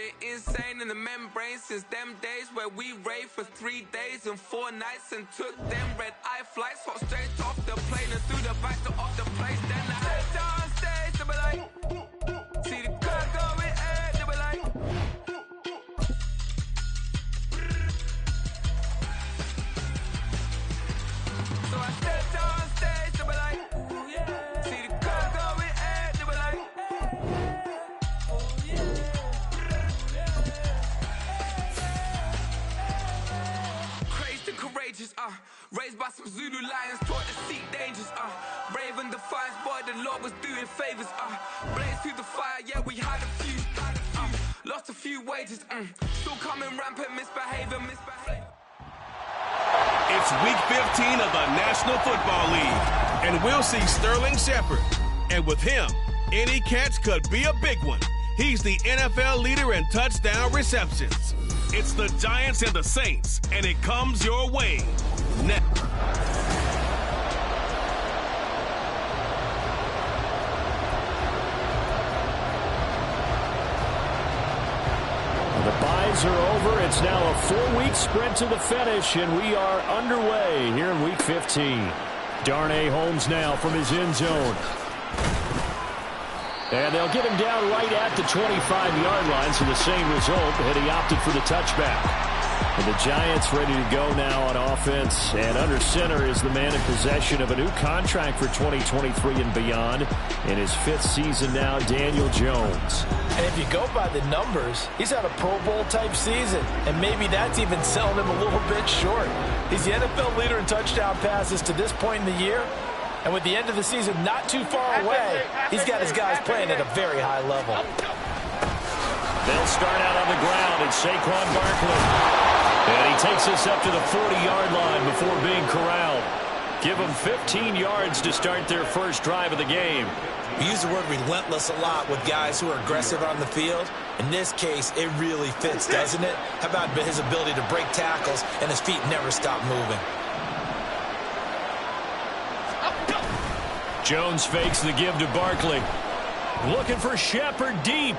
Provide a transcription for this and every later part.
been insane in the membrane since them days where we raved for 3 days and 4 nights and took them red-eye flights, hot straight off the plane and through the back door of the place. Then I head down stage, they were like, see the crowd going air, they were like, so I stepped down stage, they were like, ooh, yeah. See the crowd going air, they were like, oh yeah. Crazed and courageous, raised by some Zulu lions, taught to seek dangers, brave and defiant, boy, the Lord was doing favors, blaze through the fire, yeah, we had a few, lost a few wages, still coming rampant, misbehaving. It's week 15 of the National Football League, and we'll see Sterling Shepard. And with him, any catch could be a big one. He's the NFL leader in touchdown receptions. It's the Giants and the Saints, and it comes your way next. The byes are over. It's now a 4-week sprint to the finish, and we are underway here in Week 15. Darnay Holmes now from his end zone. And they'll get him down right at the 25-yard line, so the same result, but he opted for the touchback. And the Giants ready to go now on offense, and under center is the man in possession of a new contract for 2023 and beyond. In his 5th season now, Daniel Jones. And if you go by the numbers, he's had a Pro Bowl-type season, and maybe that's even selling him a little bit short. He's the NFL leader in touchdown passes to this point in the year, and with the end of the season not too far away, he's got his guys playing at a very high level. They'll start out on the ground, and Saquon Barkley. And he takes us up to the 40-yard line before being corralled. Give them 15 yards to start their first drive of the game. We use the word relentless a lot with guys who are aggressive on the field. In this case, it really fits, doesn't it? How about his ability to break tackles and his feet never stop moving? Jones fakes the give to Barkley. Looking for Shepard deep.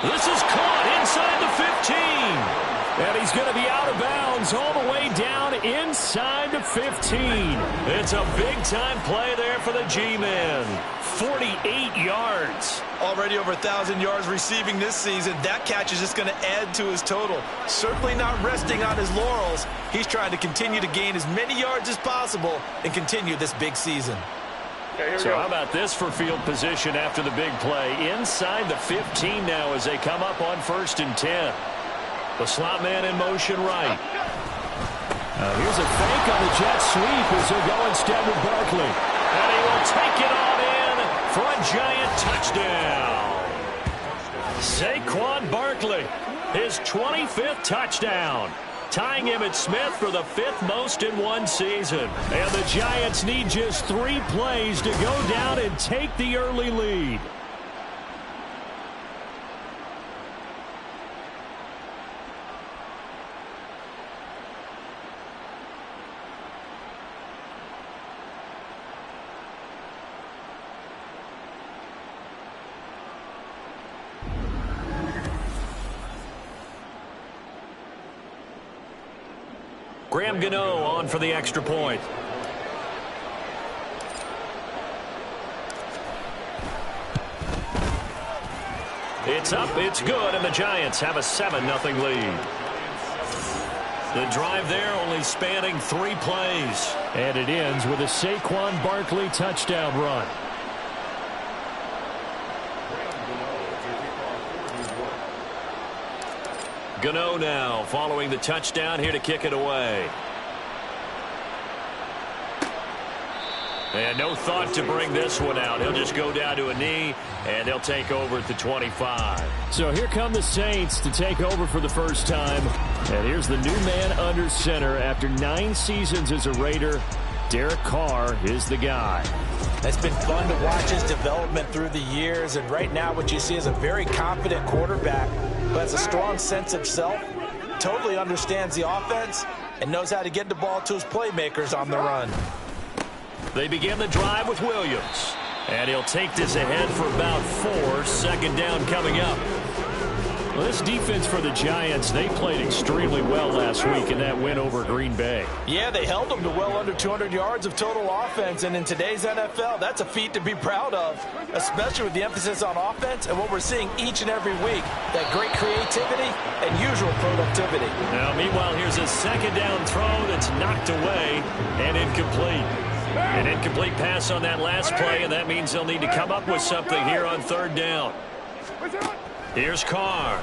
This is caught inside the 15. And he's going to be out of bounds all the way down inside the 15. It's a big-time play there for the G-Men. 48 yards. Already over 1,000 yards receiving this season. That catch is just going to add to his total. Certainly not resting on his laurels. He's trying to continue to gain as many yards as possible and continue this big season. So how about this for field position after the big play? Inside the 15 now as they come up on 1st and 10. The slot man in motion right. Here's a fake on the jet sweep as they go instead with Barkley. And he will take it on in for a Giant touchdown. Saquon Barkley, his 25th touchdown. Tying Emmitt Smith for the 5th most in one season. And the Giants need just 3 plays to go down and take the early lead. Graham Gano on for the extra point. It's up, it's good, and the Giants have a 7-0 lead. The drive there only spanning 3 plays. And it ends with a Saquon Barkley touchdown run. Gano now following the touchdown here to kick it away. And no thought to bring this one out. He'll just go down to a knee, and they'll take over at the 25. So here come the Saints to take over for the first time. And here's the new man under center after 9 seasons as a Raider. Derek Carr is the guy. It's been fun to watch his development through the years, and right now what you see is a very confident quarterback who has a strong sense of self, totally understands the offense, and knows how to get the ball to his playmakers on the run. They begin the drive with Williams, and he'll take this ahead for about 4. Second down coming up. Well, this defense for the Giants, they played extremely well last week in that win over Green Bay. Yeah, they held them to well under 200 yards of total offense, and in today's NFL, that's a feat to be proud of, especially with the emphasis on offense and what we're seeing each and every week, that great creativity and usual productivity. Now, meanwhile, here's a second down throw that's knocked away and incomplete. An incomplete pass on that last play, and that means they'll need to come up with something here on third down. Here's Carr.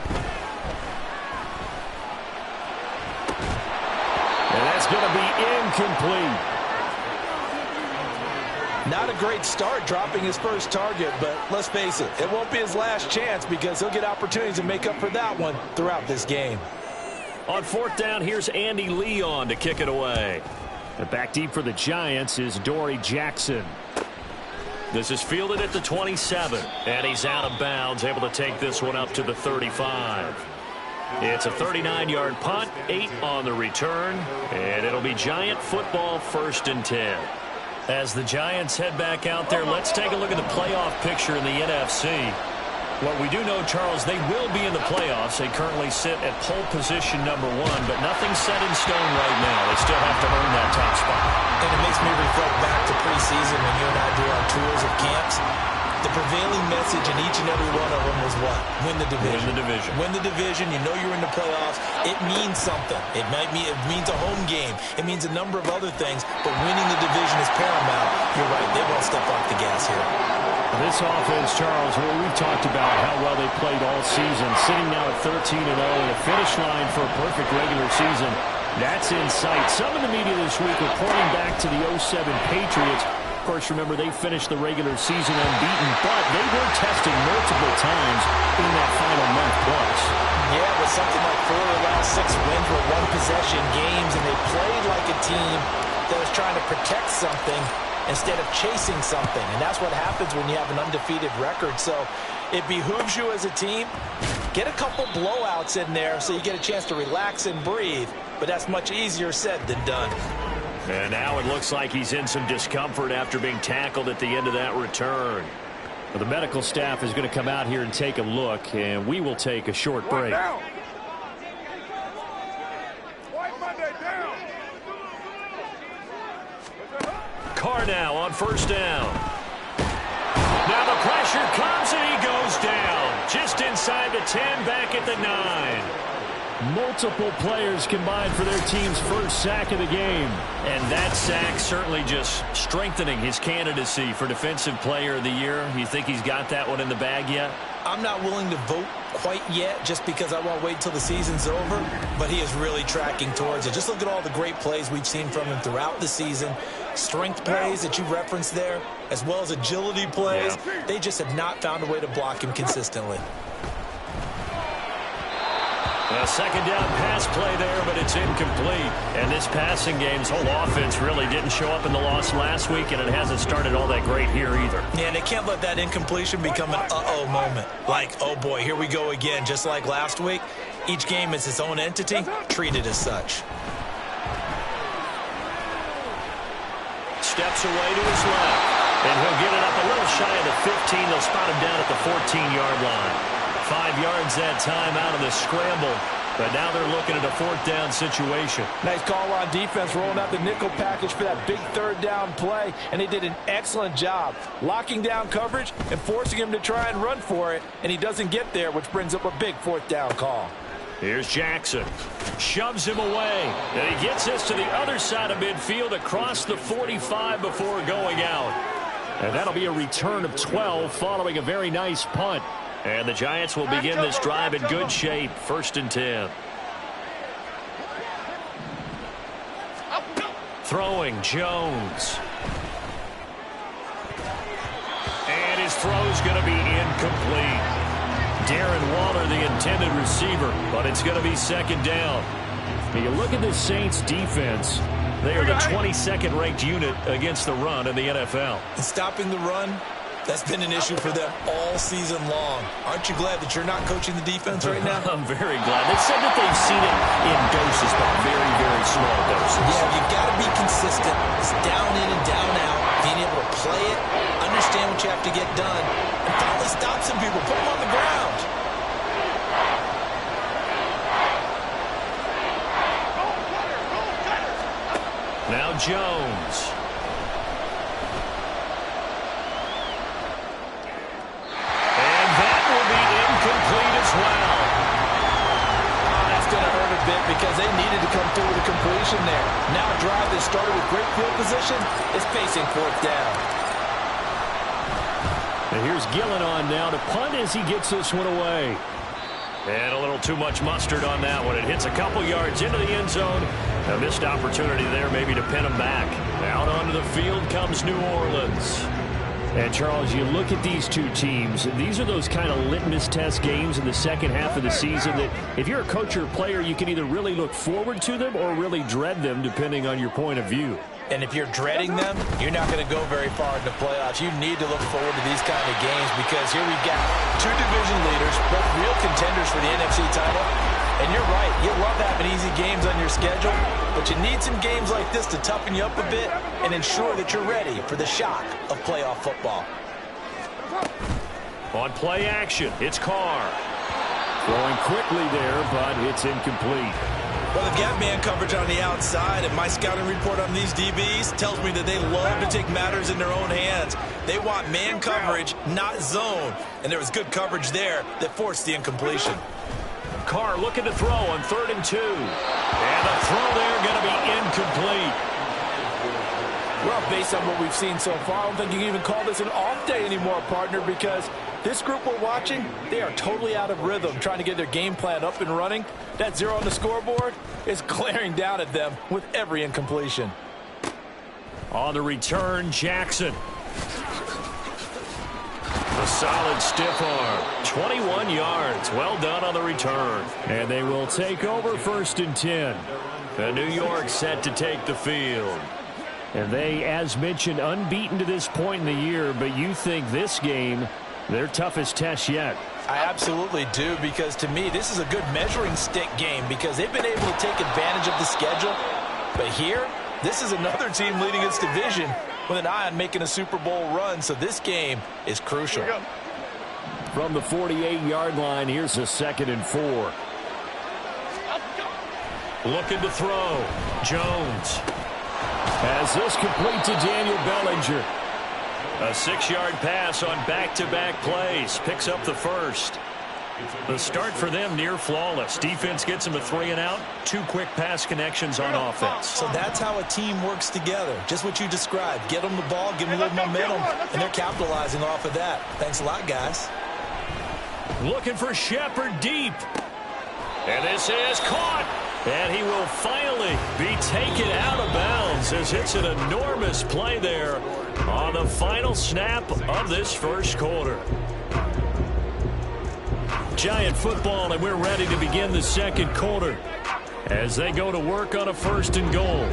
And that's going to be incomplete. Not a great start dropping his first target, but let's face it, it won't be his last chance because he'll get opportunities to make up for that one throughout this game. On fourth down, here's Andy Leon to kick it away. And back deep for the Giants is Dory Jackson. This is fielded at the 27, and he's out of bounds, able to take this one up to the 35. It's a 39-yard punt, 8 on the return, and it'll be Giant football 1st and 10. As the Giants head back out there, let's take a look at the playoff picture in the NFC. What we do know, Charles, they will be in the playoffs. They currently sit at pole position number 1, but nothing's set in stone right now. They still have to earn that top spot. And it makes me reflect back to preseason when you and I do our tours of camps. The prevailing message in each and every one of them was what? Win the division. Win the division. Win the division. You know you're in the playoffs. It means something. It means a home game. It means a number of other things, but winning the division is paramount. You're right. They won't step off the gas here. This offense, Charles, well, we've talked about how well they played all season, sitting now at 13-0 in a finish line for a perfect regular season. That's in sight. Some in the media this week were pointing back to the 07 Patriots. Of course, remember, they finished the regular season unbeaten, but they were testing multiple times in that final month plus. Yeah, it was something like 4 of the last 6 wins were one-possession games, and they played like a team that was trying to protect something instead of chasing something. And that's what happens when you have an undefeated record. So it behooves you as a team, get a couple blowouts in there so you get a chance to relax and breathe. But that's much easier said than done. And now it looks like he's in some discomfort after being tackled at the end of that return. Well, the medical staff is going to come out here and take a look, and we will take a short break. Carr now on first down. Now the pressure comes and he goes down. Just inside the 10, back at the 9. Multiple players combined for their team's first sack of the game. And that sack certainly just strengthening his candidacy for Defensive Player of the Year. You think he's got that one in the bag yet? I'm not willing to vote quite yet just because I won't wait till the season's over, but he is really tracking towards it. Just look at all the great plays we've seen from him throughout the season. Strength plays that you referenced there, as well as agility plays. Yeah. They just have not found a way to block him consistently. A second down pass play there, but it's incomplete. And this passing game's whole offense really didn't show up in the loss last week, and it hasn't started all that great here either. Yeah, and they can't let that incompletion become an uh-oh moment. Like, oh boy, here we go again. Just like last week, each game is its own entity, treated as such. Steps away to his left, and he'll get it up a little shy of the 15. They'll spot him down at the 14-yard line. 5 yards that time out of the scramble, but now they're looking at a fourth down situation. Nice call on defense, rolling out the nickel package for that big third down play, and they did an excellent job locking down coverage and forcing him to try and run for it, and he doesn't get there, which brings up a big fourth down call. Here's Jackson. Shoves him away, and he gets this to the other side of midfield across the 45 before going out. And that'll be a return of 12 following a very nice punt. And the Giants will begin this drive in good shape, 1st and 10. Throwing, Jones. And his throw's going to be incomplete. Darren Waller, the intended receiver, but it's going to be second down. You look at the Saints defense. They are the 22nd ranked unit against the run in the NFL. And stopping the run, that's been an issue for them all season long. Aren't you glad that you're not coaching the defense right now? I'm very glad. They said that they've seen it in doses, but very, very small doses. Yeah, you've got to be consistent. It's down in and down out. Being able to play it, understand what you have to get done, and finally stop some people, put them on the ground. now Jones. And that will be incomplete as well. That's going to hurt a bit because they needed to come through with a completion there. Now a drive that started with great field position is facing fourth down. And here's Gillen on now to punt as he gets this one away. And a little too much mustard on that one. It hits a couple yards into the end zone. A missed opportunity there maybe to pin him back. Out onto the field comes New Orleans. And, Charles, you look at these two teams, these are those kind of litmus test games in the second half of the season that if you're a coach or a player, you can either really look forward to them or really dread them depending on your point of view. And if you're dreading them, you're not going to go very far in the playoffs. You need to look forward to these kind of games because here we've got two division leaders, both real contenders for the NFC title. And you're right, you love having easy games on your schedule, but you need some games like this to toughen you up a bit and ensure that you're ready for the shock of playoff football. On play action, it's Carr. Throwing quickly there, but it's incomplete. Well, they've got man coverage on the outside, and my scouting report on these DBs tells me that they love to take matters in their own hands. They want man coverage, not zone. And there was good coverage there that forced the incompletion. Carr looking to throw on 3rd and 2. And the throw there going to be incomplete. Well, based on what we've seen so far, I don't think you can even call this an off day anymore, partner, because this group we're watching, they are totally out of rhythm, trying to get their game plan up and running. That 0 on the scoreboard is glaring down at them with every incompletion. On the return, Jackson. A solid stiff arm. 21 yards. Well done on the return. And they will take over 1st and 10. And New York set to take the field. And they, as mentioned, unbeaten to this point in the year, but you think this game, their toughest test yet. I absolutely do, because to me, this is a good measuring stick game because they've been able to take advantage of the schedule. But here, this is another team leading its division with an eye on making a Super Bowl run, so this game is crucial. From the 48-yard line, here's a 2nd and 4. Looking to throw. Jones. As this complete to Daniel Bellinger. A 6-yard pass on back-to-back plays. Picks up the first. The start for them near flawless. Defense gets them a 3-and-out. 2 quick pass connections on offense. So that's how a team works together. Just what you described. Get them the ball, give them a little momentum, and they're capitalizing off of that. Thanks a lot, guys. Looking for Shepard deep. And this is caught. And he will finally be taken out of bounds as it's an enormous play there on the final snap of this first quarter. Giant football, and we're ready to begin the second quarter as they go to work on a 1st and goal.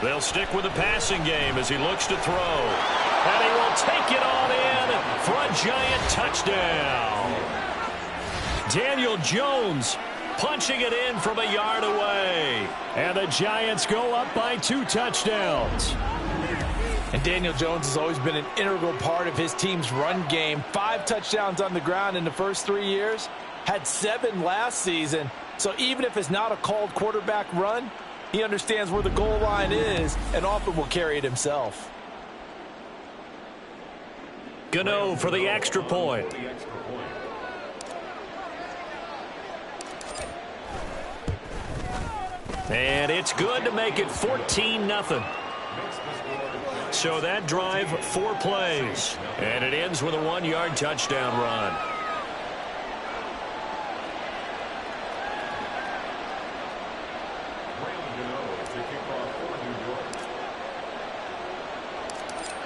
They'll stick with the passing game as he looks to throw. And he will take it on in for a giant touchdown. Daniel Jones punching it in from a yard away. And the Giants go up by 2 touchdowns. And Daniel Jones has always been an integral part of his team's run game. 5 touchdowns on the ground in the first 3 years. Had 7 last season. So even if it's not a called quarterback run, he understands where the goal line is and often will carry it himself. Gano for the extra point. And it's good to make it 14-0. So that drive, 4 plays. And it ends with a 1-yard touchdown run.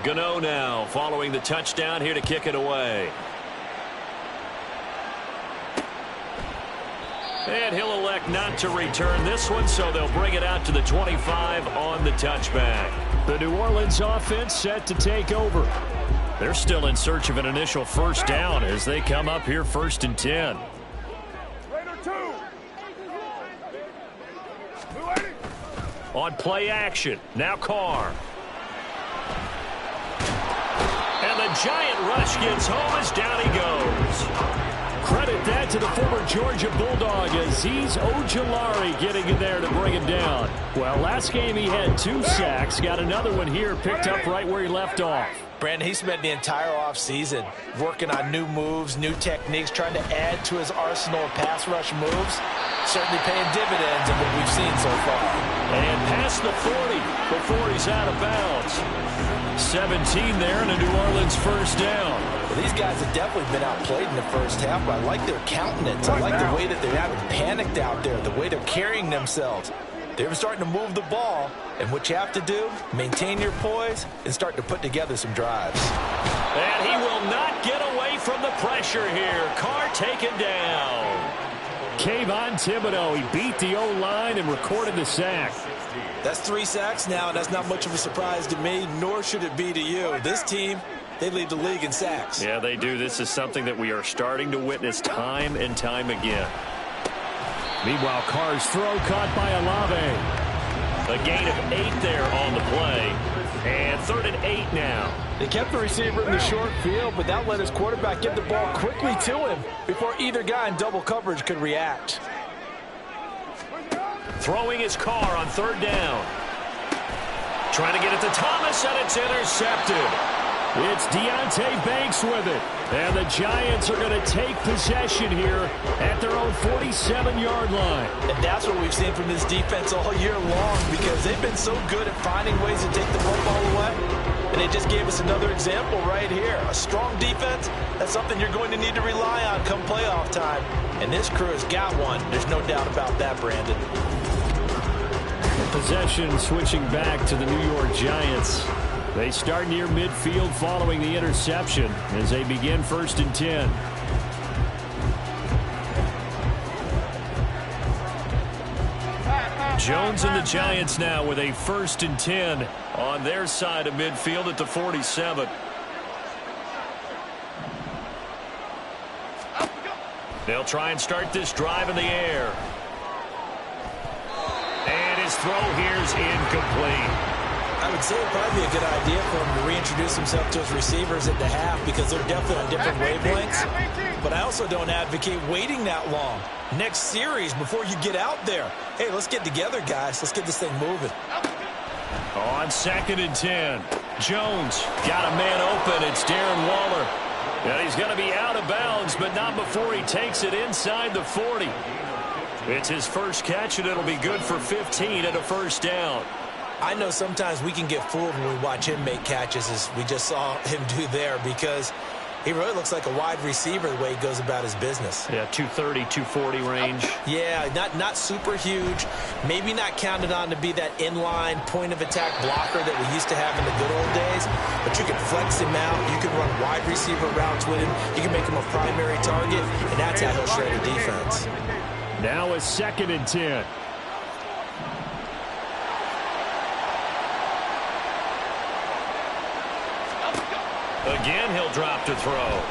Gano now following the touchdown here to kick it away. And he'll elect not to return this one, so they'll bring it out to the 25 on the touchback. The New Orleans offense set to take over. They're still in search of an initial first down as they come up here 1st and 10. On play action, now Carr. And the giant rush gets home as down he goes. Credit that to the former Georgia Bulldog, Azeez Ojulari getting in there to bring him down. Well, last game he had 2 sacks. Got another one here, picked up right where he left off. Brandon, he spent the entire offseason working on new moves, new techniques, trying to add to his arsenal of pass rush moves. Certainly paying dividends in what we've seen so far. And past the 40 before he's out of bounds. 17 there and a New Orleans first down. Well, these guys have definitely been outplayed in the first half, but I like their countenance. I like the way that they haven't panicked out there, the way they're carrying themselves. They're starting to move the ball, and what you have to do, maintain your poise and start to put together some drives. And he will not get away from the pressure here. Carr taken down. Kayvon Thibodeau, he beat the O-line and recorded the sack. That's 3 sacks now, and that's not much of a surprise to me, nor should it be to you. This team, they lead the league in sacks. Yeah, they do. This is something that we are starting to witness time and time again. Meanwhile, Carr's throw caught by Olave. A gain of 8 there on the play. And 3rd and 8 now. They kept the receiver in the short field, but that let his quarterback get the ball quickly to him before either guy in double coverage could react. Throwing his Carr on 3rd down. Trying to get it to Thomas, and it's intercepted. It's Deonte Banks with it. And the Giants are going to take possession here at their own 47-yard line. And that's what we've seen from this defense all year long, because they've been so good at finding ways to take the football away. And they just gave us another example right here. A strong defense, that's something you're going to need to rely on come playoff time. And this crew has got one. There's no doubt about that, Brandon. Possession switching back to the New York Giants. They start near midfield following the interception as they begin 1st and 10. Jones and the Giants now with a 1st and 10 on their side of midfield at the 47. They'll try and start this drive in the air. And his throw here is incomplete. I would say it would probably be a good idea for him to reintroduce himself to his receivers at the half, because they're definitely on different wavelengths. But I also don't advocate waiting that long. Next series before you get out there. Hey, let's get together, guys. Let's get this thing moving. On 2nd and 10. Jones got a man open. It's Darren Waller. And he's going to be out of bounds, but not before he takes it inside the 40. It's his first catch, and it'll be good for 15 and a 1st down. I know sometimes we can get fooled when we watch him make catches, as we just saw him do there, because he really looks like a wide receiver the way he goes about his business. Yeah, 230, 240 range. Yeah, not super huge. Maybe not counted on to be that inline point-of-attack blocker that we used to have in the good old days, but you can flex him out. You can run wide receiver routes with him. You can make him a primary target, and that's how he'll shred a defense. Now a 2nd and 10. Again, he'll drop to throw.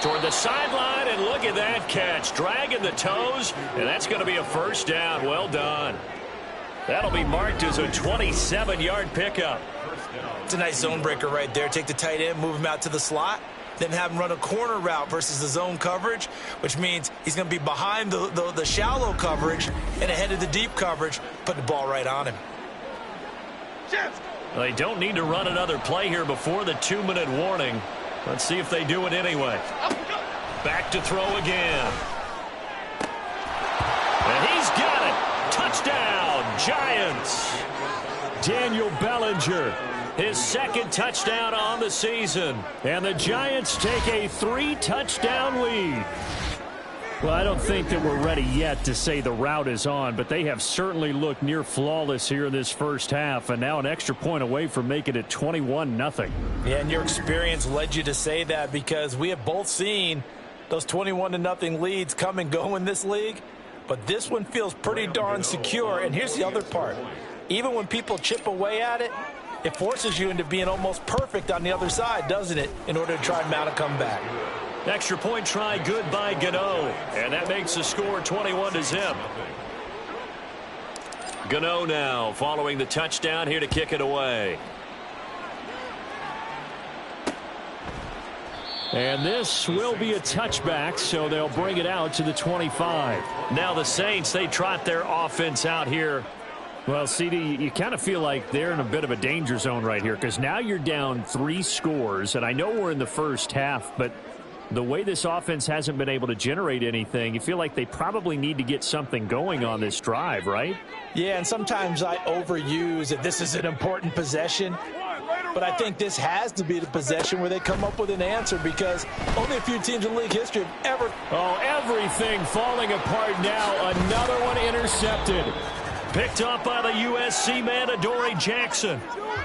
Toward the sideline, and look at that catch. Dragging the toes, and that's going to be a 1st down. Well done. That'll be marked as a 27-yard pickup. It's a nice zone breaker right there. Take the tight end, move him out to the slot, then have him run a corner route versus the zone coverage, which means he's going to be behind the shallow coverage and ahead of the deep coverage, put the ball right on him. They don't need to run another play here before the 2-minute warning. Let's see if they do it anyway. Back to throw again. And he's got it. Touchdown, Giants. Daniel Bellinger, his 2nd touchdown on the season. And the Giants take a 3-touchdown lead. Well, I don't think that we're ready yet to say the route is on, but they have certainly looked near flawless here in this first half, and now an extra point away from making it 21-0. Yeah, and your experience led you to say that, because we have both seen those 21-0 leads come and go in this league, but this one feels pretty darn secure. And here's the other part. Even when people chip away at it, it forces you into being almost perfect on the other side, doesn't it, in order to try and mount a comeback. Extra point try good by Gano, and that makes the score 21-0. Gano now following the touchdown here to kick it away. And this will be a touchback, so they'll bring it out to the 25. Now the Saints, they trot their offense out here. Well, CD, you kind of feel like they're in a bit of a danger zone right here because now you're down 3 scores, and I know we're in the first half, but the way this offense hasn't been able to generate anything, you feel like they probably need to get something going on this drive, right? Yeah, and sometimes I overuse that this is an important possession, but I think this has to be the possession where they come up with an answer because only a few teams in league history have ever... Oh, everything falling apart now. Another one intercepted. Picked up by the USC man, Adoree Jackson.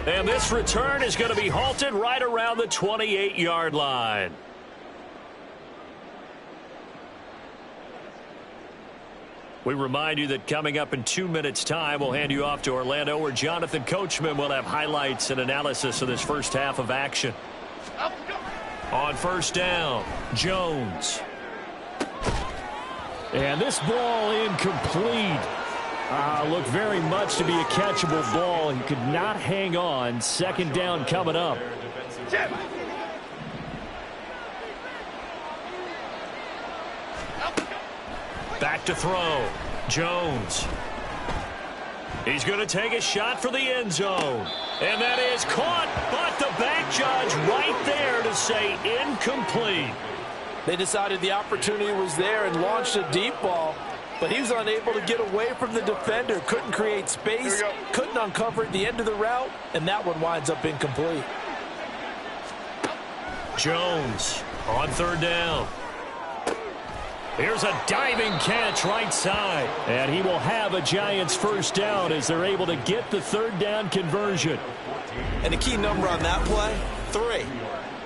And this return is going to be halted right around the 28-yard line. We remind you that coming up in 2 minutes' time, we'll hand you off to Orlando, where Jonathan Coachman will have highlights and analysis of this first half of action. On first down, Jones. And this ball incomplete. Looked very much to be a catchable ball. He could not hang on. Second down coming up. Back to throw. Jones. He's going to take a shot for the end zone. And that is caught, but the back judge right there to say incomplete. They decided the opportunity was there and launched a deep ball, but he was unable to get away from the defender. Couldn't create space, couldn't uncover at the end of the route, and that one winds up incomplete. Jones on third down. Here's a diving catch right side. And he will have a Giants first down as they're able to get the third down conversion. And the key number on that play, 3.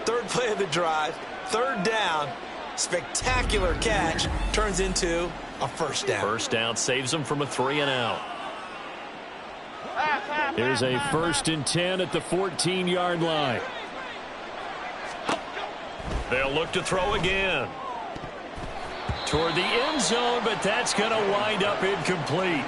Third play of the drive, third down, spectacular catch, turns into a first down. First down saves them from a 3-and-out. Here's a 1st and 10 at the 14-yard line. They'll look to throw again. Toward the end zone, but that's going to wind up incomplete.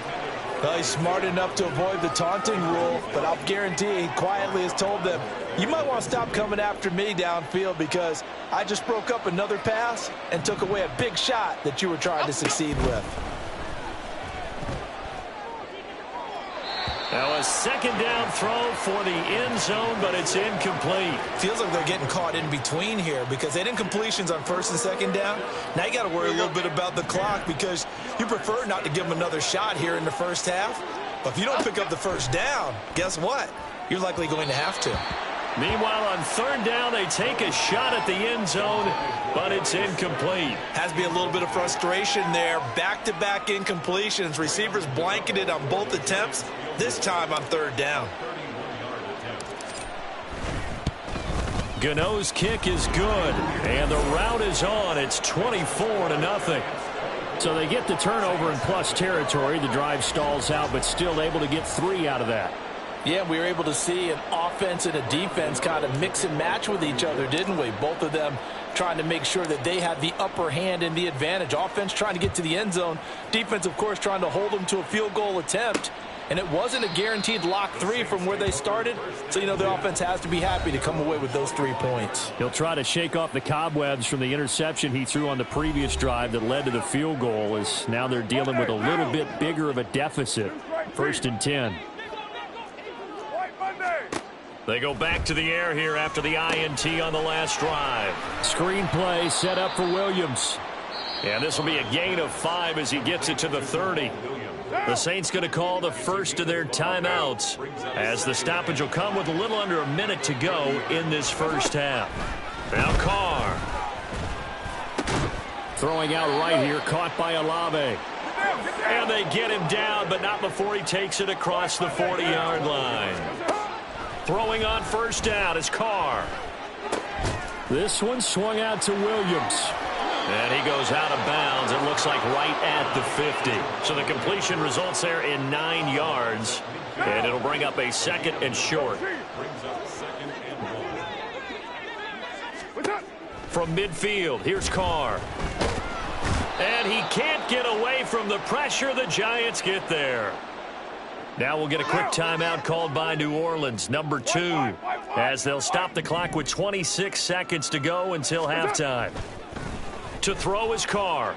Well, he's smart enough to avoid the taunting rule, but I'll guarantee he quietly has told them, you might want to stop coming after me downfield because I just broke up another pass and took away a big shot that you were trying to succeed with. Now a second down throw for the end zone, but it's incomplete. Feels like they're getting caught in between here because they didn't completions on first and second down. Now you got to worry a little bit about the clock because you prefer not to give them another shot here in the first half. But if you don't pick up the first down, guess what? You're likely going to have to. Meanwhile, on third down, they take a shot at the end zone, but it's incomplete. Has to be a little bit of frustration there. Back-to-back incompletions. Receivers blanketed on both attempts, this time on third down. Gano's kick is good, and the route is on. It's 24-0. So they get the turnover in plus territory. The drive stalls out, but still able to get 3 out of that. Yeah, we were able to see an offense and a defense kind of mix and match with each other, didn't we? Both of them trying to make sure that they had the upper hand and the advantage. Offense trying to get to the end zone. Defense, of course, trying to hold them to a field goal attempt. And it wasn't a guaranteed lock 3 from where they started. So, you know, the offense has to be happy to come away with those 3 points. He'll try to shake off the cobwebs from the interception he threw on the previous drive that led to the field goal, as now they're dealing with a little bit bigger of a deficit. 1st and 10. They go back to the air here after the INT on the last drive. Screen play set up for Williams. And this will be a gain of 5 as he gets it to the 30. The Saints going to call the first of their timeouts as the stoppage will come with a little under a minute to go in this first half. Now Carr. Throwing out right here, caught by Olave. And they get him down, but not before he takes it across the 40-yard line. Throwing on first down is Carr. This one swung out to Williams. And he goes out of bounds. It looks like right at the 50. So the completion results there in 9 yards. And it'll bring up a 2nd and short. From midfield, here's Carr. And he can't get away from the pressure. The Giants get there. Now we'll get a quick timeout called by New Orleans, number 2, as they'll stop the clock with 26 seconds to go until halftime. To throw his Carr.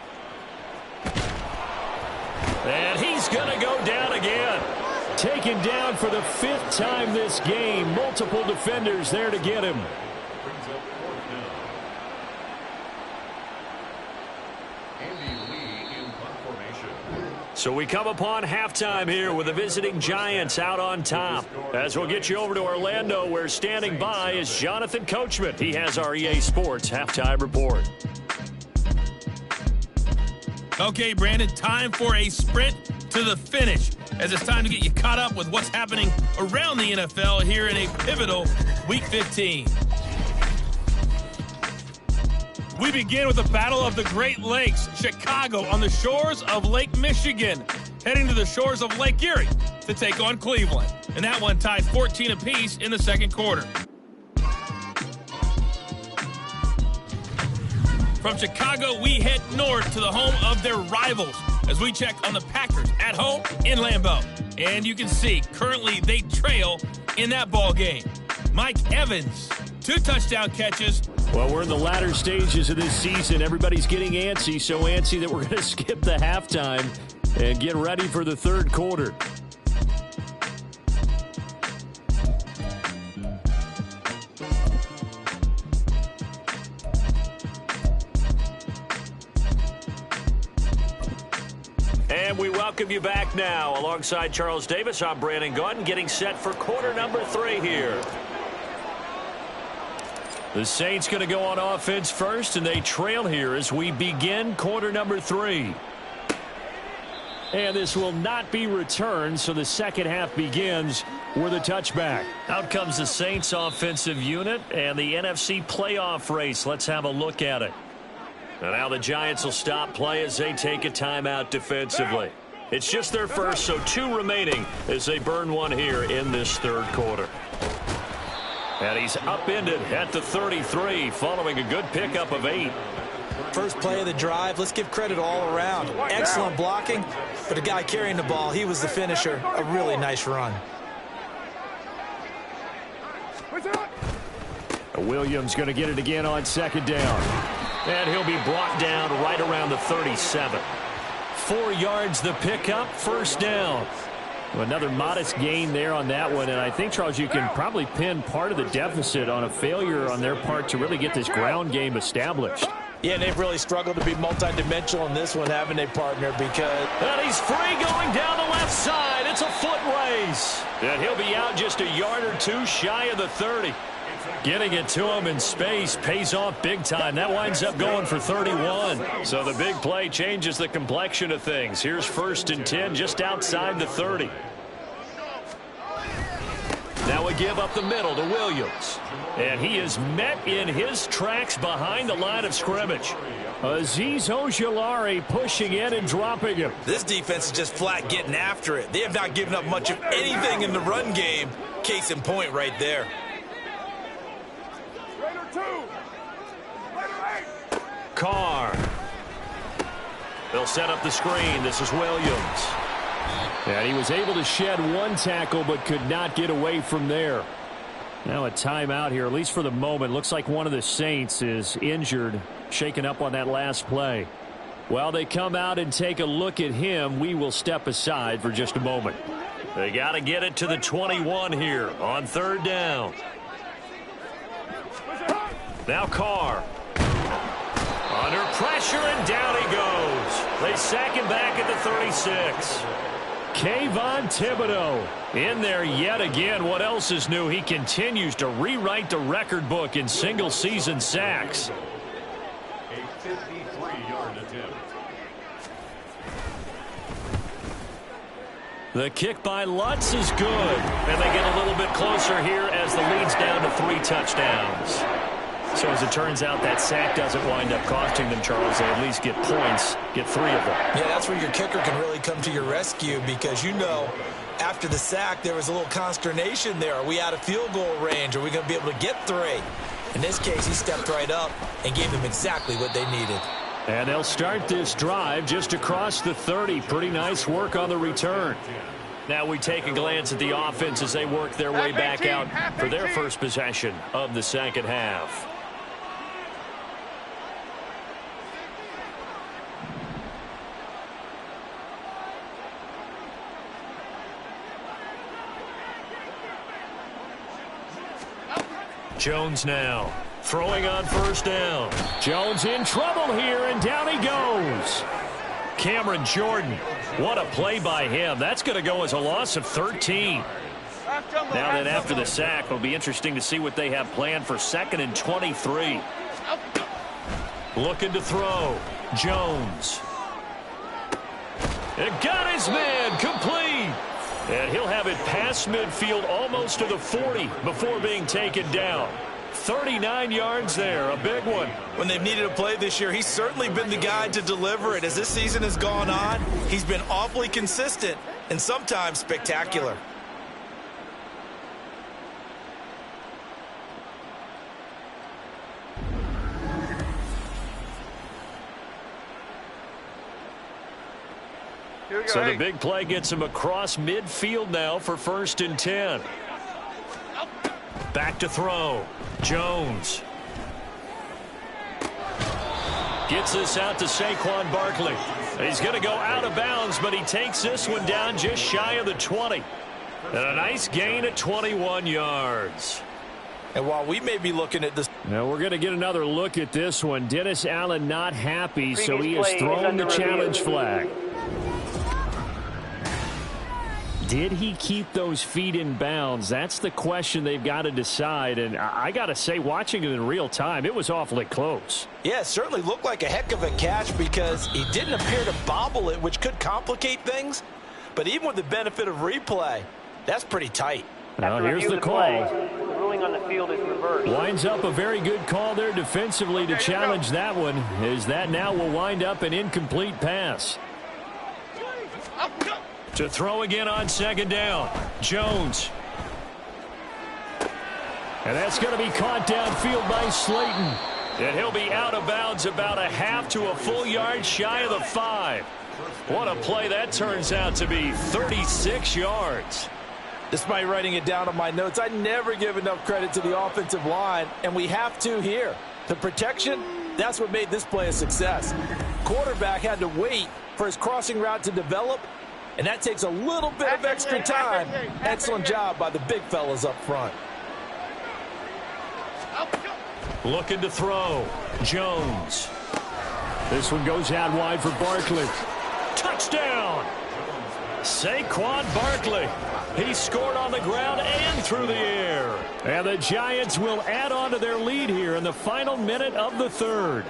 And he's going to go down again. Taken down for the 5th time this game. Multiple defenders there to get him. So we come upon halftime here with the visiting Giants out on top. As we'll get you over to Orlando, where standing by is Jonathan Coachman. He has our EA Sports halftime report. Okay, Brandon, time for a sprint to the finish, as it's time to get you caught up with what's happening around the NFL here in a pivotal Week 15. We begin with the Battle of the Great Lakes, Chicago on the shores of Lake Michigan, heading to the shores of Lake Erie to take on Cleveland. And that one tied 14 apiece in the second quarter. From Chicago, we head north to the home of their rivals as we check on the Packers at home in Lambeau. And you can see, currently they trail in that ball game. Mike Evans, 2 touchdown catches. Well, we're in the latter stages of this season. Everybody's getting antsy, so antsy that we're going to skip the halftime and get ready for the third quarter. And we welcome you back now. Alongside Charles Davis, I'm Brandon Gaudin, getting set for quarter number 3 here. The Saints going to go on offense first, and they trail here as we begin quarter number 3. And this will not be returned, so the second half begins with a touchback. Out comes the Saints offensive unit and the NFC playoff race. Let's have a look at it. And now the Giants will stop play as they take a timeout defensively. It's just their first, so 2 remaining as they burn one here in this third quarter. And he's upended at the 33 following a good pickup of 8. First play of the drive, let's give credit all around. Excellent blocking, but the guy carrying the ball, he was the finisher. A really nice run. Williams going to get it again on second down. And he'll be brought down right around the 37. 4 yards the pickup, first down. Another modest gain there on that one, and I think, Charles, you can probably pin part of the deficit on a failure on their part to really get this ground game established. Yeah, and they've really struggled to be multidimensional in this one, haven't they, partner? Because... And he's free going down the left side. It's a foot race. And he'll be out just a yard or 2 shy of the 30. Getting it to him in space pays off big time. That winds up going for 31. So the big play changes the complexion of things. Here's 1st and 10 just outside the 30. Now we give up the middle to Williams. And he is met in his tracks behind the line of scrimmage. Azeez Ojulari pushing in and dropping him. This defense is just flat getting after it. They have not given up much of anything in the run game. Case in point right there. Carr. They'll set up the screen. This is Williams. And he was able to shed 1 tackle but could not get away from there. Now a timeout here, at least for the moment. Looks like one of the Saints is injured, shaken up on that last play. While they come out and take a look at him, we will step aside for just a moment. They got to get it to the 21 here on 3rd down. Now Carr. Under pressure, and down he goes. They sack him back at the 36. Kayvon Thibodeau in there yet again. What else is new? He continues to rewrite the record book in single-season sacks. A 53-yard attempt. The kick by Lutz is good. And they get a little bit closer here as the lead's down to 3 touchdowns. So as it turns out, that sack doesn't wind up costing them, Charles. They at least get points, get 3 of them. Yeah, that's where your kicker can really come to your rescue because, you know, after the sack, there was a little consternation there. Are we out of field goal range? Are we going to be able to get 3? In this case, he stepped right up and gave them exactly what they needed. And they'll start this drive just across the 30. Pretty nice work on the return. Now we take a glance at the offense as they work their way back out for their first possession of the second half. Jones now throwing on first down. Jones in trouble here, and down he goes. Cameron Jordan, what a play by him. That's going to go as a loss of 13. Now then, after the sack, it'll be interesting to see what they have planned for 2nd and 23. Looking to throw. Jones. It got his man complete. And he'll have it past midfield almost to the 40 before being taken down. 39 yards there, a big one. When they've needed a play this year, he's certainly been the guy to deliver it. As this season has gone on, he's been awfully consistent and sometimes spectacular. So the big play gets him across midfield now for 1st and 10. Back to throw. Jones. Gets this out to Saquon Barkley. He's going to go out of bounds, but he takes this one down just shy of the 20. And a nice gain at 21 yards. And while we may be looking at this... Now we're going to get another look at this one. Dennis Allen not happy, so he has thrown the challenge flag. Did he keep those feet in bounds? That's the question they've got to decide. And I got to say, watching it in real time, it was awfully close. Yeah, it certainly looked like a heck of a catch because he didn't appear to bobble it, which could complicate things. But even with the benefit of replay, that's pretty tight. Now here's the call. The ruling on the field is reversed. Winds up a very good call there defensively to challenge that one, as that now will wind up an incomplete pass. To throw again on 2nd down. Jones. And that's going to be caught downfield by Slayton. And he'll be out of bounds about a half to a full yard shy of the 5. What a play that turns out to be. 36 yards. Despite writing it down on my notes, I never give enough credit to the offensive line, and we have to here. The protection, that's what made this play a success. Quarterback had to wait for his crossing route to develop, and that takes a little bit of extra time. Excellent job by the big fellas up front. Looking to throw. Jones. This one goes out wide for Barkley. Touchdown! Saquon Barkley. He scored on the ground and through the air. And the Giants will add on to their lead here in the final minute of the 3rd.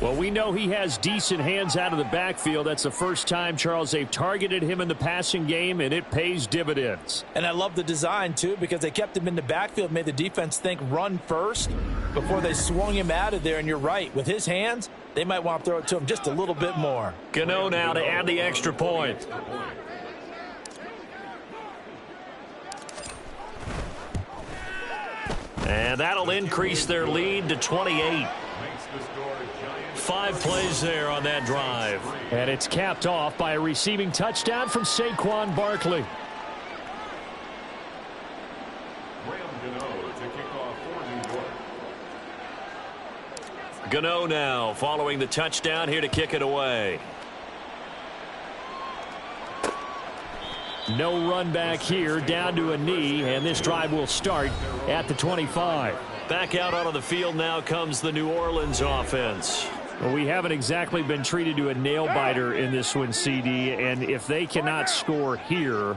Well, we know he has decent hands out of the backfield. That's the first time, Charles, they've targeted him in the passing game, and it pays dividends. And I love the design, too, because they kept him in the backfield, made the defense think run first before they swung him out of there. And you're right, with his hands, they might want to throw it to him just a little bit more. Gano now to add the extra point. And that'll increase their lead to 28. 5 plays there on that drive. And it's capped off by a receiving touchdown from Saquon Barkley. Gano now following the touchdown here to kick it away. No run back here, down to a knee, and this drive will start at the 25. Back out onto the field now comes the New Orleans offense. Well, we haven't exactly been treated to a nail-biter in this one, CD, and if they cannot score here,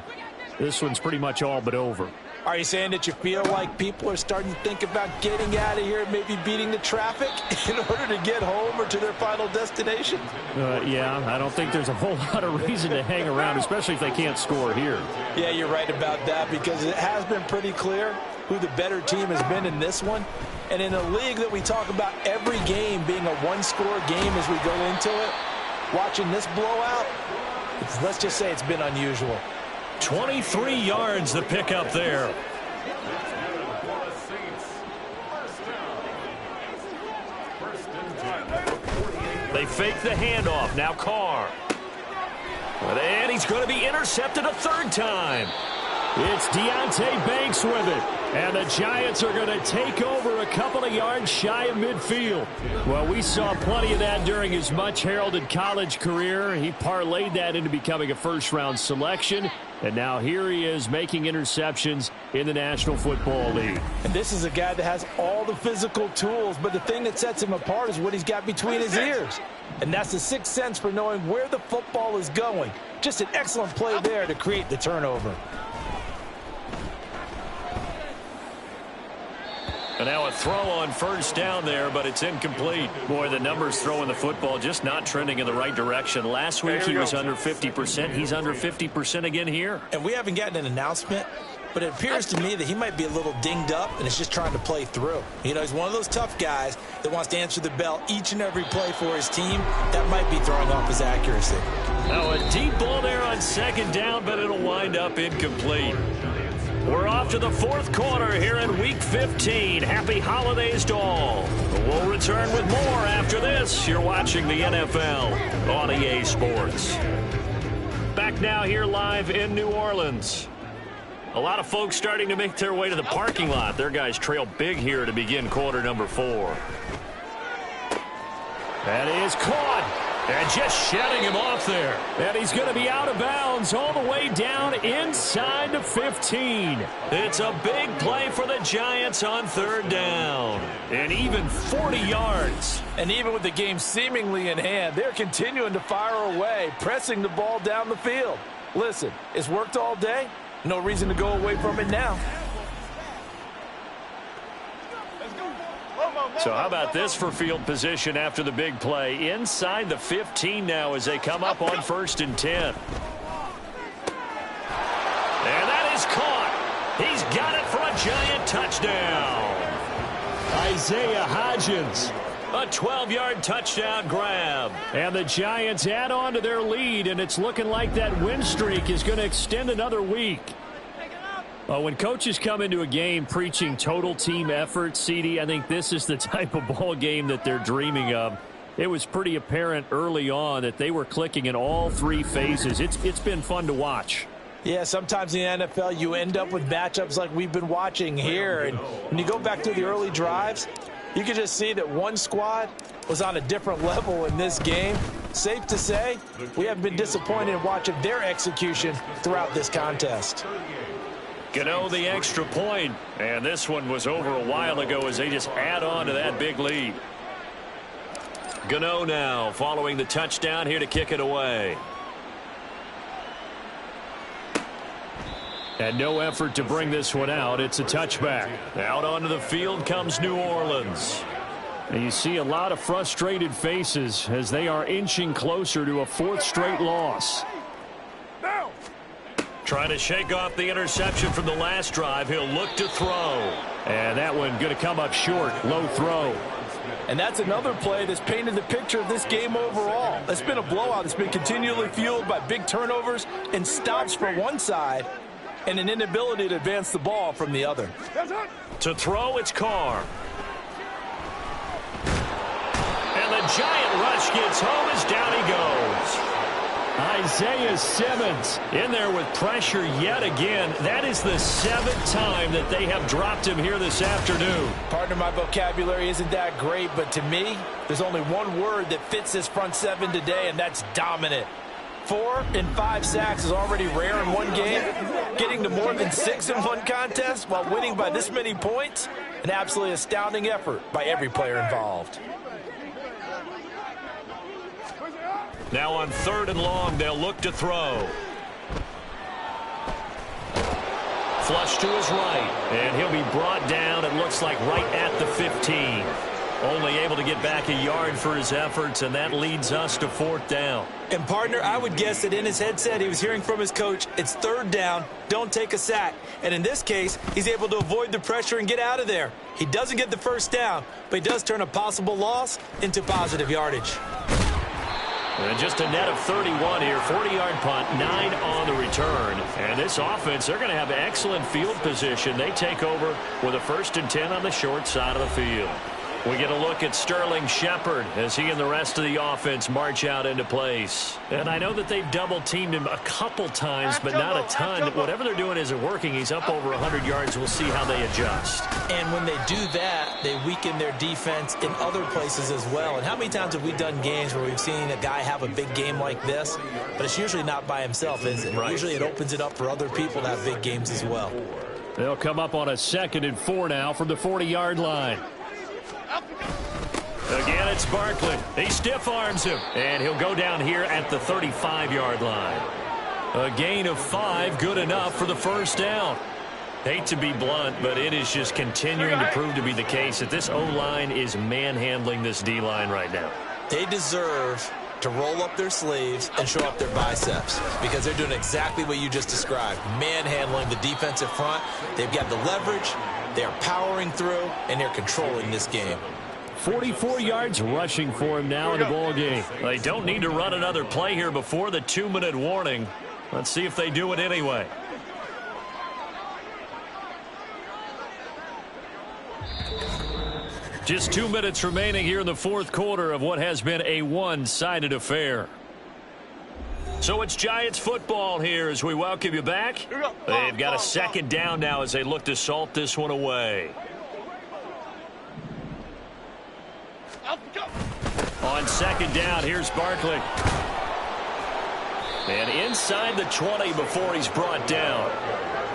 this one's pretty much all but over. Are you saying that you feel like people are starting to think about getting out of here and maybe beating the traffic in order to get home or to their final destination? Yeah, I don't think there's a whole lot of reason to hang around, especially if they can't score here. Yeah, you're right about that because it has been pretty clear who the better team has been in this one. And in a league that we talk about every game being a one-score game as we go into it, watching this blowout, let's just say it's been unusual. 23 yards the pickup there. They fake the handoff. Now Carr. And he's going to be intercepted a third time. It's Deonte Banks with it. And the Giants are going to take over a couple of yards shy of midfield. Well, we saw plenty of that during his much-heralded college career. He parlayed that into becoming a first-round selection. And now here he is making interceptions in the National Football League. And this is a guy that has all the physical tools, but the thing that sets him apart is what he's got between his ears. And that's the sixth sense for knowing where the football is going. Just an excellent play there to create the turnover. And now a throw on first down there, but it's incomplete. Boy, the numbers throwing the football just not trending in the right direction. Last week he was under 50%. He's under 50% again here. And we haven't gotten an announcement, but it appears to me that he might be a little dinged up and is just trying to play through. You know, he's one of those tough guys that wants to answer the bell each and every play for his team. That might be throwing off his accuracy. Now a deep ball there on second down, but it'll wind up incomplete. We're off to the fourth quarter here in Week 15. Happy holidays to all. We'll return with more after this. You're watching the NFL on EA Sports. Back now here live in New Orleans. A lot of folks starting to make their way to the parking lot. Their guys trail big here to begin quarter number 4. That is caught. And just shedding him off there. And he's going to be out of bounds all the way down inside the 15. It's a big play for the Giants on third down. And even 40 yards. And even with the game seemingly in hand, they're continuing to fire away, pressing the ball down the field. Listen, it's worked all day. No reason to go away from it now. So how about this for field position after the big play? Inside the 15 now as they come up on first and 10. And that is caught. He's got it for a Giant touchdown. Isaiah Hodgins. A 12-yard touchdown grab. And the Giants add on to their lead, and it's looking like that win streak is going to extend another week. When coaches come into a game preaching total team effort, CD, I think this is the type of ball game that they're dreaming of. It was pretty apparent early on that they were clicking in all three phases. It's been fun to watch. Yeah, sometimes in the NFL you end up with matchups like we've been watching here. And when you go back to the early drives, you can just see that one squad was on a different level in this game. Safe to say, we have been disappointed in watching their execution throughout this contest. Gano the extra point, and this one was over a while ago as they just add on to that big lead. Gano now following the touchdown here to kick it away. And no effort to bring this one out. It's a touchback. Out onto the field comes New Orleans. And you see a lot of frustrated faces as they are inching closer to a fourth straight loss. Trying to shake off the interception from the last drive. He'll look to throw. And that one going to come up short. Low throw. And that's another play that's painted the picture of this game overall. It's been a blowout. It's been continually fueled by big turnovers and stops for one side and an inability to advance the ball from the other. To throw, it's Carr. And the Giant rush gets home as down he goes. Isaiah Simmons in there with pressure yet again. That is the 7th time that they have dropped him here this afternoon. Partner, my vocabulary isn't that great, but to me, there's only one word that fits this front seven today, and that's dominant. 4 and 5 sacks is already rare in one game. Getting to more than 6 in one contest while winning by this many points, an absolutely astounding effort by every player involved. Now on third and long, they'll look to throw. Flush to his right, and he'll be brought down, it looks like, right at the 15. Only able to get back a yard for his efforts, and that leads us to fourth down. And, partner, I would guess that in his headset he was hearing from his coach, it's third down, don't take a sack. And in this case, he's able to avoid the pressure and get out of there. He doesn't get the first down, but he does turn a possible loss into positive yardage. And just a net of 31 here, 40-yard punt, 9 on the return. And this offense, they're going to have excellent field position. They take over with a 1st and 10 on the short side of the field. We get a look at Sterling Shepard as he and the rest of the offense march out into place. And I know that they've double-teamed him a couple times, but not a ton. Whatever they're doing isn't working. He's up over 100 yards. We'll see how they adjust. And when they do that, they weaken their defense in other places as well. And how many times have we done games where we've seen a guy have a big game like this? But it's usually not by himself, is it? Right. Usually it opens it up for other people to have big games as well. They'll come up on a 2nd and 4 now from the 40-yard line. Again, it's Barkley. He stiff arms him, and he'll go down here at the 35-yard line. A gain of 5, good enough for the first down. Hate to be blunt, but it is just continuing to prove to be the case that this O-line is manhandling this D-line right now. They deserve to roll up their sleeves and show up their biceps because they're doing exactly what you just described, manhandling the defensive front. They've got the leverage, they're powering through, and they're controlling this game. 44 yards rushing for him now in the ball game. They don't need to run another play here before the 2-minute warning. Let's see if they do it anyway. Just 2 minutes remaining here in the fourth quarter of what has been a one-sided affair. So it's Giants football here as we welcome you back. They've got a 2nd down now as they look to salt this one away. On 2nd down, here's Barkley. And inside the 20 before he's brought down.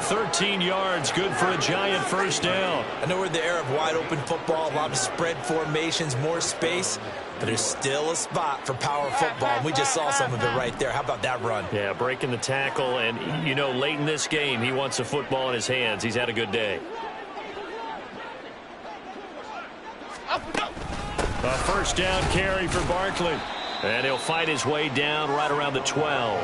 13 yards, good for a Giant first down. I know we're in the era of wide-open football, a lot of spread formations, more space, but there's still a spot for power football, and we just saw some of it right there. How about that run? Yeah, breaking the tackle, and, you know, late in this game, he wants the football in his hands. He's had a good day. A first down carry for Barkley. And he'll fight his way down right around the 12.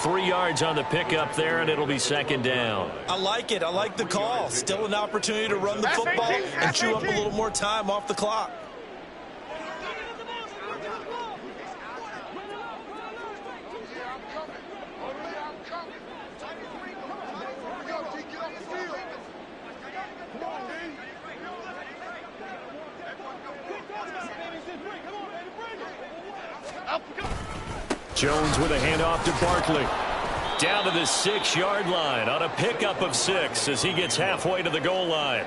3 yards on the pickup there, and it'll be 2nd down. I like it. I like the call. Still an opportunity to run the football and chew up a little more time off the clock. Jones with a handoff to Barkley. Down to the 6-yard line on a pickup of 6 as he gets halfway to the goal line.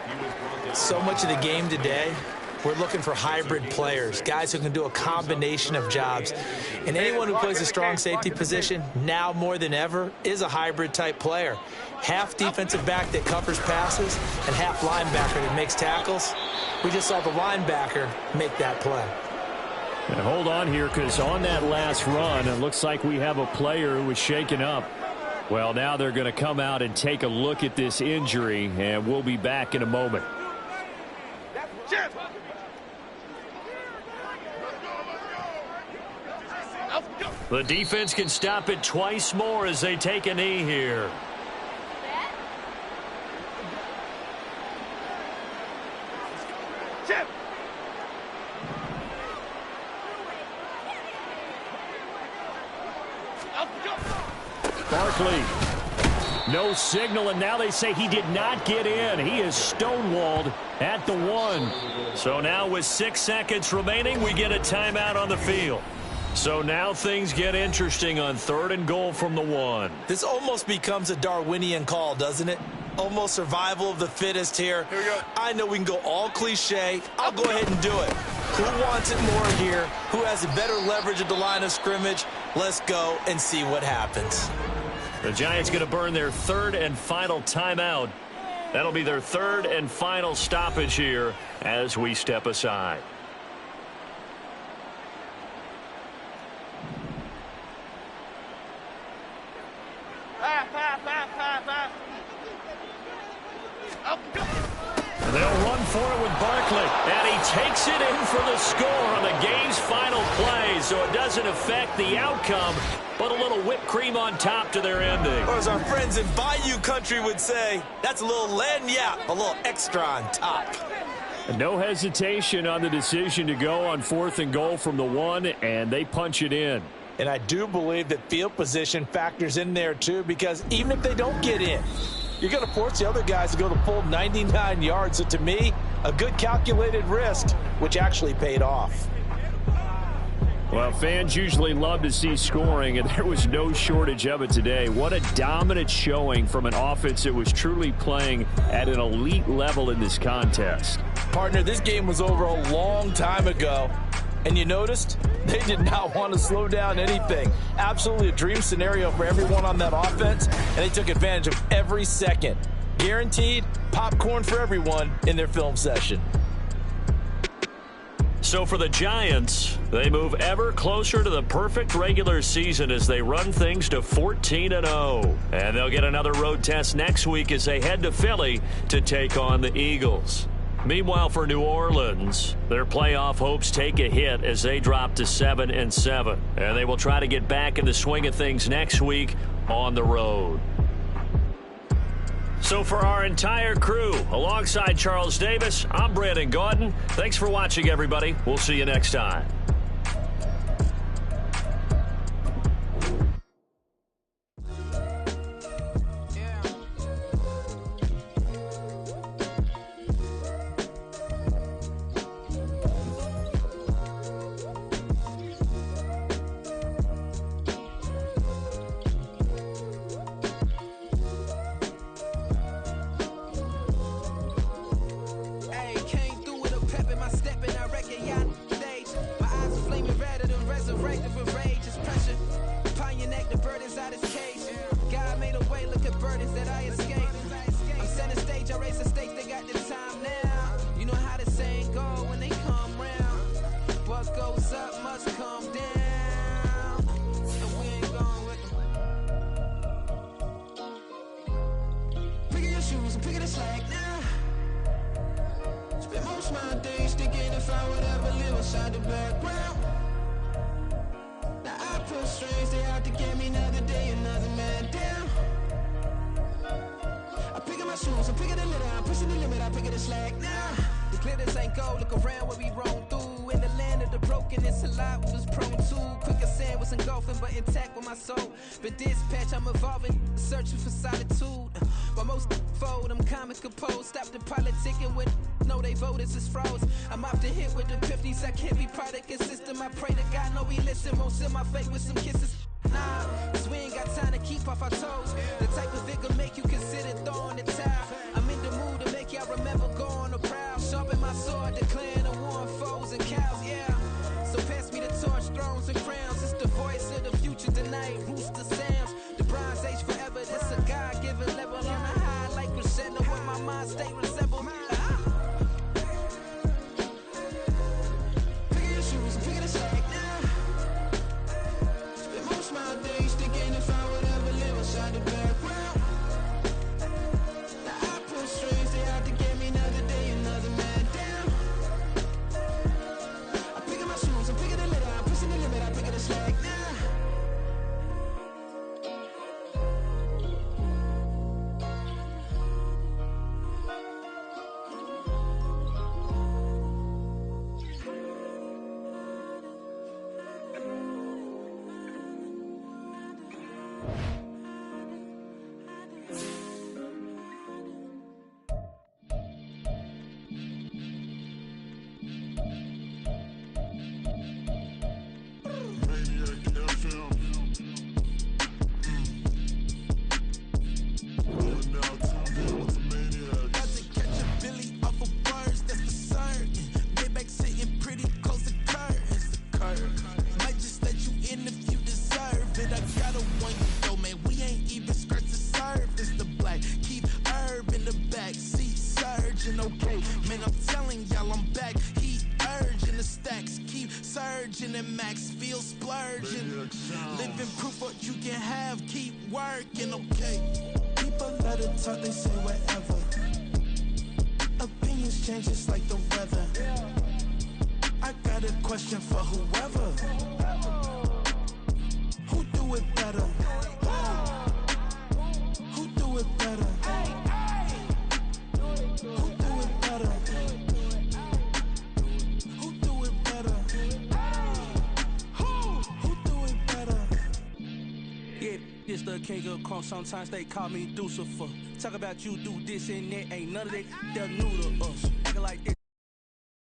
So much of the game today, we're looking for hybrid players, guys who can do a combination of jobs. And anyone who plays a strong safety position, now more than ever, is a hybrid-type player. Half defensive back that covers passes and half linebacker that makes tackles. We just saw the linebacker make that play. And hold on here, because on that last run, it looks like we have a player who was shaken up. Well, now they're going to come out and take a look at this injury, and we'll be back in a moment. The defense can stop it twice more as they take a knee here. Barkley, no signal, and now they say he did not get in. He is stonewalled at the 1. So now with 6 seconds remaining, we get a timeout on the field. So now things get interesting on 3rd and goal from the 1. This almost becomes a Darwinian call, doesn't it? Almost survival of the fittest here. Here we go. I know we can go all cliche. I'll go ahead and do it. Who wants it more here? Who has a better leverage at the line of scrimmage? Let's go and see what happens. The Giants going to burn their 3rd and final timeout. That'll be their 3rd and final stoppage here as we step aside. They'll run for it with Barkley, and he takes it in for the score on the game's final play, so it doesn't affect the outcome, but a little whipped cream on top to their ending. Or as our friends in Bayou Country would say, that's a little lagniappe, a little extra on top. No hesitation on the decision to go on 4th and goal from the 1, and they punch it in. And I do believe that field position factors in there too, because even if they don't get in, you're going to force the other guys to go the full 99 yards. So to me, a good calculated risk, which actually paid off. Well, fans usually love to see scoring, and there was no shortage of it today. What a dominant showing from an offense that was truly playing at an elite level in this contest. Partner, this game was over a long time ago, and you noticed they did not want to slow down anything. Absolutely a dream scenario for everyone on that offense, and they took advantage of every second. Guaranteed popcorn for everyone in their film session. So for the Giants, they move ever closer to the perfect regular season as they run things to 14-0. And they'll get another road test next week as they head to Philly to take on the Eagles. Meanwhile, for New Orleans, their playoff hopes take a hit as they drop to 7-7. And they will try to get back in the swing of things next week on the road. So for our entire crew, alongside Charles Davis, I'm Brandon Gaudin. Thanks for watching, everybody. We'll see you next time. Living proof what you can have, keep working, okay? People let it talk, they say whatever. Opinions change just like the weather. I got a question for whoever. Who do it better? Who do it better? Who do it better? Who do it better? Who do it better? Yeah, This the king of crunk, sometimes they call me Lucifer. Talk about you do this and that, ain't none of that, they're new to us. Acting like this.